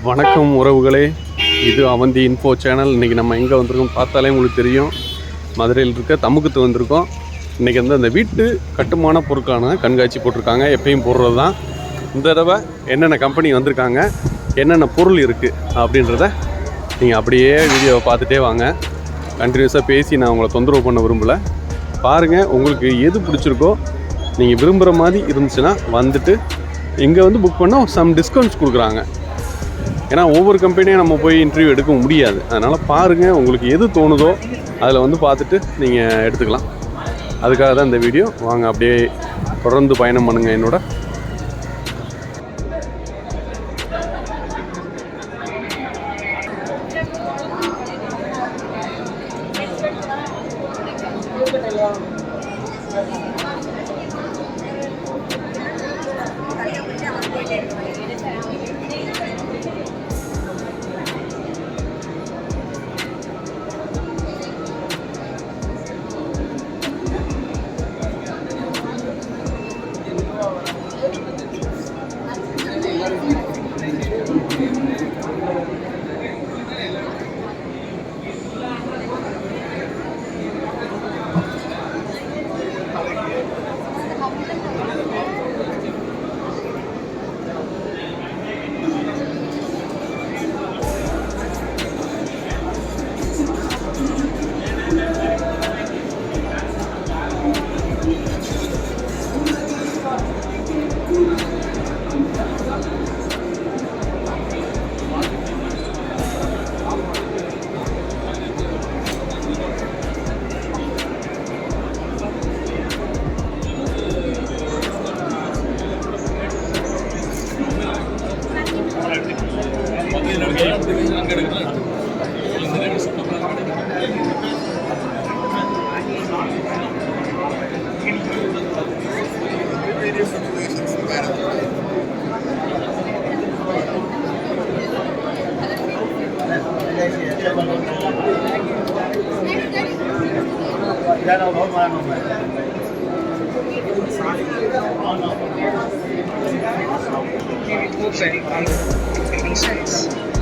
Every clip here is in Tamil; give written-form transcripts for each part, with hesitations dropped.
வணக்கம் உறவுகளே, இது அவந்தி இன்ஃபோ சேனல். இன்றைக்கி நம்ம எங்கே வந்திருக்கோம் பார்த்தாலே உங்களுக்கு தெரியும். மதுரையில் இருக்க தமுக்கத்து வந்திருக்கோம். இன்றைக்கி வந்து அந்த வீட்டு கட்டுமான பொருட்கான கண்காட்சி போட்டிருக்காங்க. எப்பயும் போடுறது தான். இந்த தடவை என்னென்ன கம்பெனி வந்திருக்காங்க, என்னென்ன பொருள் இருக்குது அப்படின்றத நீங்கள் அப்படியே வீடியோவை பார்த்துட்டே வாங்க. கண்டினியூஸாக பேசி நான் உங்களை தொந்தரவு பண்ண விரும்பலை. பாருங்கள், உங்களுக்கு எது பிடிச்சிருக்கோ நீங்கள் விரும்புகிற மாதிரி இருந்துச்சுன்னா வந்துட்டு இங்கே வந்து புக் பண்ணால் சம் டிஸ்கவுண்ட்ஸ் கொடுக்குறாங்க. ஏன்னா ஒவ்வொரு கம்பெனியும் நம்ம போய் இன்டர்வியூ எடுக்க முடியாது. அதனால் பாருங்கள், உங்களுக்கு எது தோணுதோ அதில் வந்து பார்த்துட்டு நீங்கள் எடுத்துக்கலாம். அதுக்காக தான் இந்த வீடியோ. வாங்க அப்படியே தொடர்ந்து பயணம் பண்ணுங்கள் என்னோட.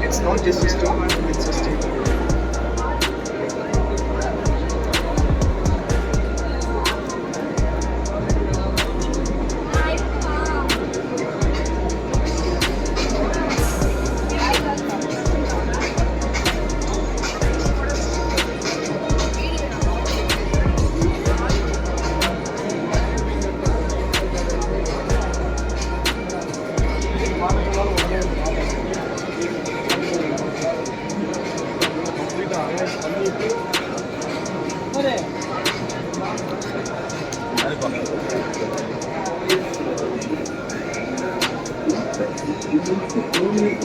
It's not just a store, it's a state.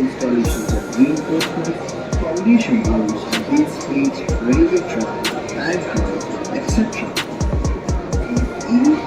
Installations of reinforcement, foundation walls, base plates, railway track, background, etc. Even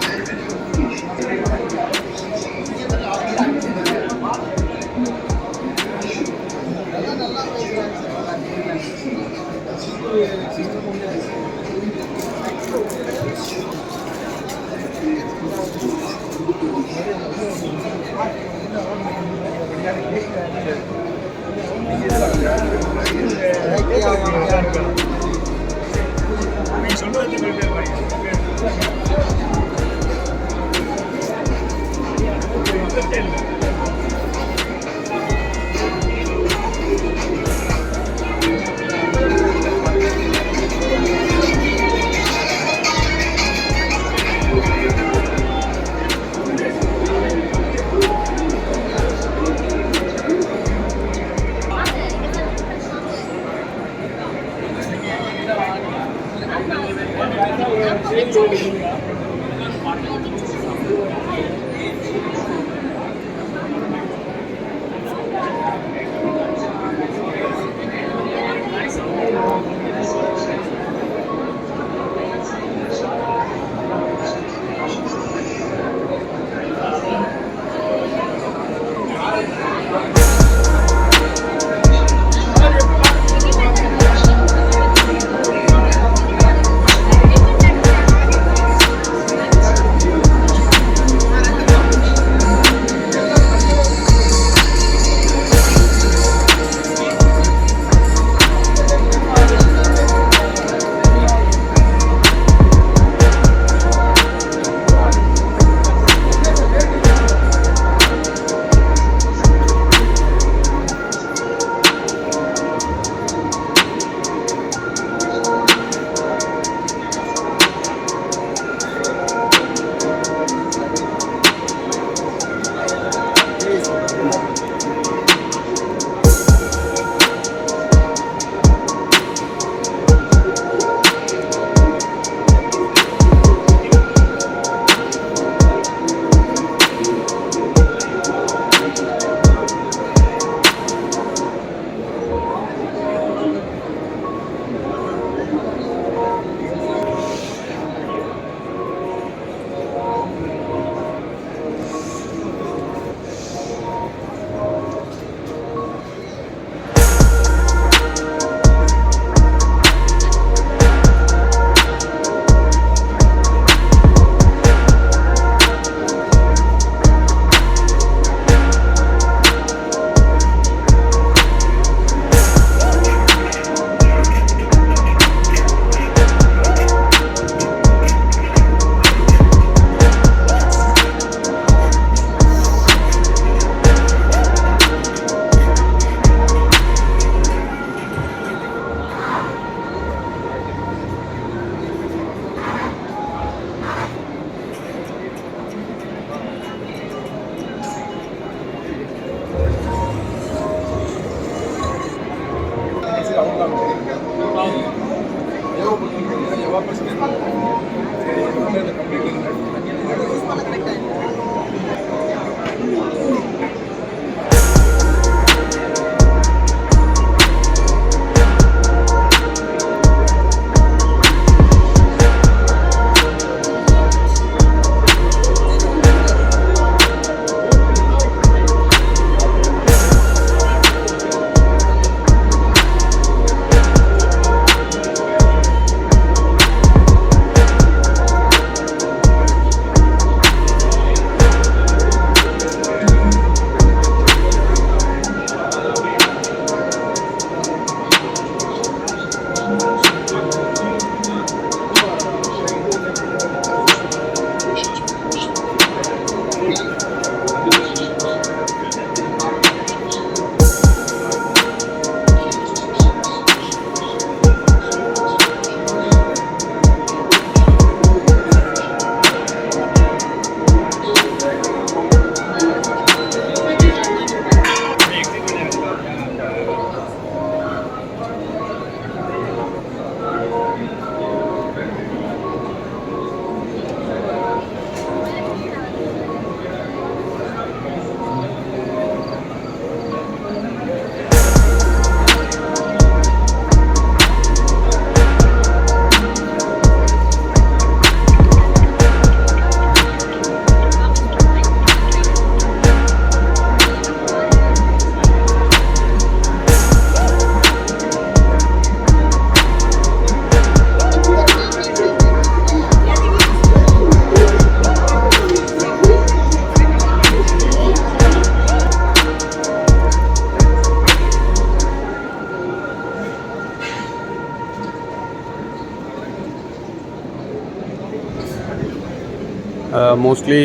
mostly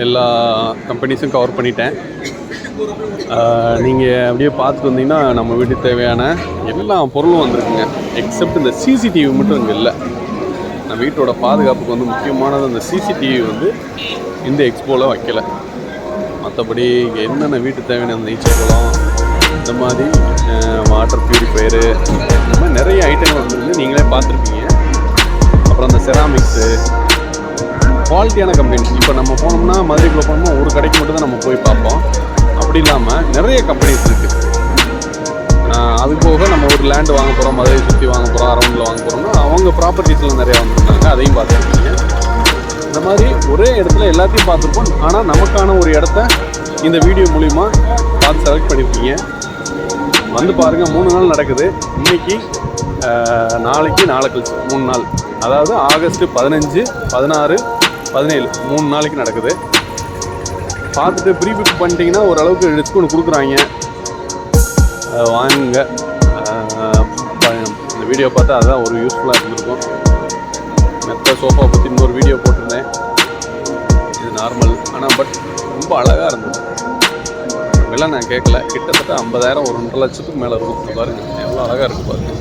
எல்லா கம்பெனிஸும் கவர் பண்ணிட்டேன். நீங்கள் அப்படியே பார்த்துட்டு வந்தீங்கன்னா நம்ம வீட்டுக்கு தேவையான எல்லா பொருளும் வந்திருக்குங்க. எக்ஸப்ட் இந்த சிசிடிவி மட்டும் இங்கே இல்லை. நம்ம வீட்டோட பாதுகாப்புக்கு வந்து முக்கியமானது அந்த சிசிடிவி வந்து இந்த எக்ஸ்போவில் வைக்கலை. மற்றபடி இங்கே என்னென்ன வீட்டுக்கு தேவையான அந்த நீச்சல் குளம், இந்த மாதிரி வாட்டர் ப்யூரிஃபையரு, இந்த மாதிரி நிறைய ஐட்டங்கள் வந்துருந்து நீங்களே பார்த்துருப்பீங்க. அப்புறம் அந்த செராமிக்ஸு, குவாலிட்டியான கம்பெனி. இப்போ நம்ம போனோம்னா மதுரைக்குள்ளே போனோம்னா ஒரு கடைக்கு மட்டும் தான் நம்ம போய் பார்ப்போம். அப்படி இல்லாமல் நிறைய கம்பெனிஸ் இருக்குது. அது போக நம்ம ஒரு லேண்டு வாங்க போகிறோம், மதுரை சுற்றி வாங்க போகிறோம், அரௌண்டில் வாங்க போகிறோம்னா அவங்க ப்ராப்பர்ட்டிஸில் நிறையா வந்துருக்காங்க. அதையும் பார்த்துருக்கீங்க. இந்த மாதிரி ஒரே இடத்துல எல்லாத்தையும் பார்த்துருப்போம். ஆனால் நமக்கான ஒரு இடத்த இந்த வீடியோ மூலிமா பார்த்து செலக்ட் பண்ணியிருக்கீங்க. வந்து பாருங்கள். 3 நாள் நடக்குது. இன்றைக்கி, நாளைக்கு, நாளை கழிச்சு 3 நாள். அதாவது ஆகஸ்ட் 15, 16, 17 3 நாளைக்கு நடக்குது. பார்த்துட்டு ப்ரீ புக் பண்ணிட்டீங்கன்னா ஓரளவுக்கு டிஸ்கவுண்ட் கொடுக்குறாங்க. வாங்குங்க. இந்த வீடியோ பார்த்தா அதுதான் ஒரு யூஸ்ஃபுல்லாக இருந்திருக்கும். மெத்த சோஃபா பற்றி இன்னொரு வீடியோ போட்டிருந்தேன். இது நார்மல், ஆனால் பட் ரொம்ப அழகாக இருந்தது. விலை நான் கேட்கல. கிட்டத்தட்ட 50,000 ஒரு 2 லட்சத்துக்கு மேலே இருக்கும். பாருங்க எவ்வளோ அழகாக இருக்குது பாருங்க.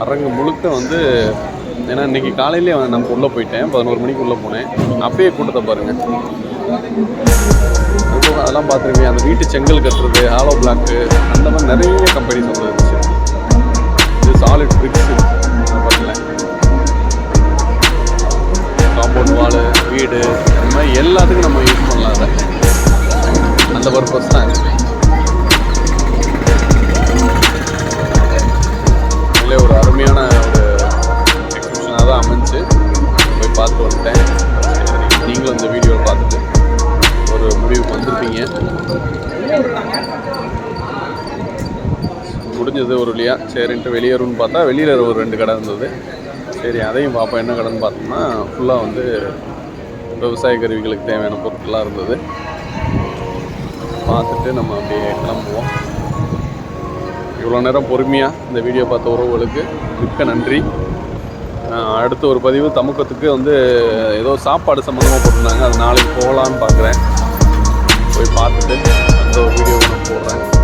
அரங்கு முழுக்க வந்து ஏன்னா இன்றைக்கி காலையிலே நம்ம உள்ளே போயிட்டேன். 11 மணிக்கு உள்ளே போனேன். அப்பயே கூட்டத்தை பாருங்கள். அதுபோக அதெல்லாம் பார்த்துருக்கேன். அந்த வீட்டு செங்கல் கட்டுறது, ஹாலோ பிளாக்கு, அந்த மாதிரி நிறைய கம்பெனிஸ் வந்துருந்துச்சு. இது சாலிட் பிரிக்ஸு பாருங்களேன். காம்பவுண்ட் வாலு, வீடு, இந்த மாதிரி எல்லாத்துக்கும் நம்ம யூஸ் பண்ணலாம். அதை அந்த பர்பஸ் தான் இருக்குது. ஒரு அருமையான ஒரு எக்ஸிபிஷனாக தான் அமைஞ்சு போய் பார்த்து வந்துட்டேன். நீங்களும் இந்த வீடியோவை பார்த்துட்டு ஒரு முடிவுக்கு வந்திருப்பீங்க. முடிஞ்சது ஒரு வழியாக. சரின்ட்டு வெளியேறும்னு பார்த்தா வெளியில் ஒரு 2 கடை இருந்தது. சரி அதையும் பார்ப்போம். என்ன கடைன்னு பார்த்தோம்னா ஃபுல்லாக வந்து விவசாய கருவிகளுக்கு தேவையான பொருட்கள்லாம் இருந்தது. பார்த்துட்டு நம்ம அப்படியே கிளம்புவோம். இவ்வளோ நேரம் பொறுமையாக இந்த வீடியோ பார்த்த உறவுகளுக்கு மிக்க நன்றி. அடுத்த ஒரு பதிவு தமுக்கத்துக்கு வந்து ஏதோ சாப்பாடு சம்மந்தமாக போட்டிருந்தாங்க. அது நாளைக்கு போகலான்னு பார்க்குறேன். போய் பார்த்துட்டு அந்த ஒரு வீடியோவை நான் போடுறேன்.